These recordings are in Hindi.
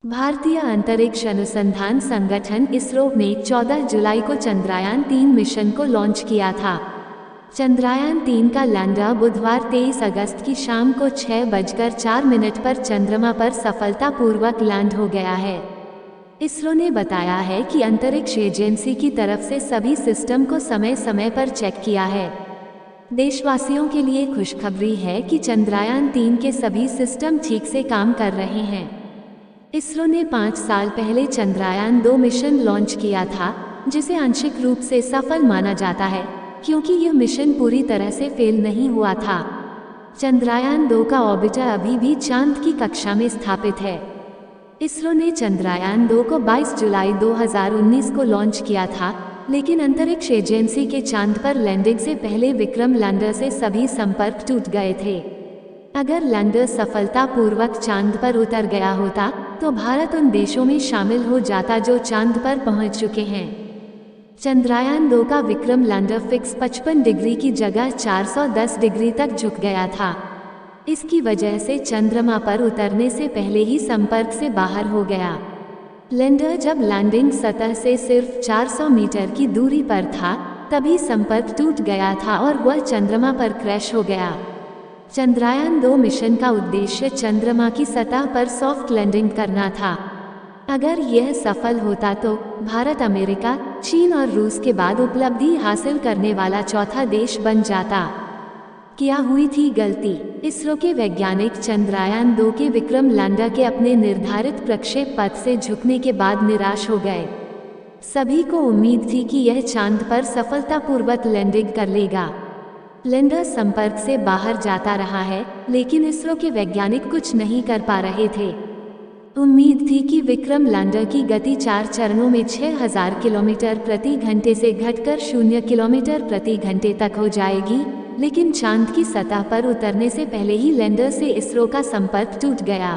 भारतीय अंतरिक्ष अनुसंधान संगठन इसरो ने 14 जुलाई को चंद्रयान-3 मिशन को लॉन्च किया था। चंद्रयान-3 का लैंडर बुधवार 23 अगस्त की शाम को 6:04 पर चंद्रमा पर सफलतापूर्वक लैंड हो गया है। इसरो ने बताया है कि अंतरिक्ष एजेंसी की तरफ से सभी सिस्टम को समय समय पर चेक किया है। देशवासियों के लिए खुशखबरी है कि चंद्रयान-3 के सभी सिस्टम ठीक से काम कर रहे हैं। इसरो ने 5 साल पहले चंद्रयान-2 मिशन लॉन्च किया था, जिसे आंशिक रूप से सफल माना जाता है, क्योंकि यह मिशन पूरी तरह से फेल नहीं हुआ था। चंद्रयान-2 का ऑर्बिटर अभी भी चांद की कक्षा में स्थापित है। इसरो ने चंद्रयान-2 को 22 जुलाई 2019 को लॉन्च किया था, लेकिन अंतरिक्ष एजेंसी के चांद पर लैंडिंग से पहले विक्रम लैंडर से सभी संपर्क टूट गए थे। अगर लैंडर सफलतापूर्वक चांद पर उतर गया होता, तो भारत उन देशों में शामिल हो जाता जो चांद पर पहुंच चुके हैं। चंद्रयान-2 का विक्रम लैंडर फिक्स 55 डिग्री की जगह 410 डिग्री तक झुक गया था। इसकी वजह से चंद्रमा पर उतरने से पहले ही संपर्क से बाहर हो गया। लैंडर जब लैंडिंग सतह से सिर्फ 400 मीटर की दूरी पर था, तभी संपर्क टूट गया था और वह चंद्रमा पर क्रैश हो गया। चंद्रयान-2 मिशन का उद्देश्य चंद्रमा की सतह पर सॉफ्ट लैंडिंग करना था। अगर यह सफल होता तो भारत अमेरिका, चीन और रूस के बाद उपलब्धि हासिल करने वाला चौथा देश बन जाता। क्या हुई थी गलती? इसरो के वैज्ञानिक चंद्रयान-2 के विक्रम लैंडर के अपने निर्धारित प्रक्षेप पथ से झुकने के बाद निराश हो गए। सभी को उम्मीद थी कि यह चांद पर सफलतापूर्वक लैंडिंग कर लेगा। लैंडर संपर्क से बाहर जाता रहा है, लेकिन इसरो के वैज्ञानिक कुछ नहीं कर पा रहे थे। उम्मीद थी कि विक्रम लैंडर की गति 4 चरणों में 6000 किलोमीटर प्रति घंटे से घटकर 0 किलोमीटर प्रति घंटे तक हो जाएगी, लेकिन चांद की सतह पर उतरने से पहले ही लैंडर से इसरो का संपर्क टूट गया।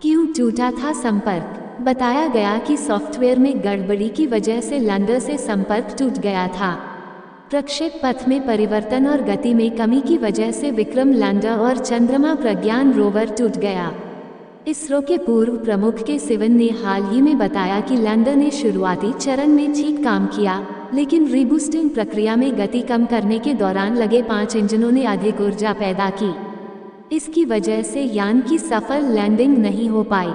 क्यों टूटा था संपर्क? बताया गया कि सॉफ्टवेयर में गड़बड़ी की वजह से लैंडर से संपर्क टूट गया था। प्रक्षेप पथ में परिवर्तन और गति में कमी की वजह से विक्रम लैंडर और चंद्रमा प्रज्ञान रोवर टूट गया। इसरो के पूर्व प्रमुख के सिवन ने हाल ही में बताया कि लैंडर ने शुरुआती चरण में ठीक काम किया, लेकिन रीबूस्टिंग प्रक्रिया में गति कम करने के दौरान लगे 5 इंजनों ने अधिक ऊर्जा पैदा की। इसकी वजह से यान की सफल लैंडिंग नहीं हो पाई।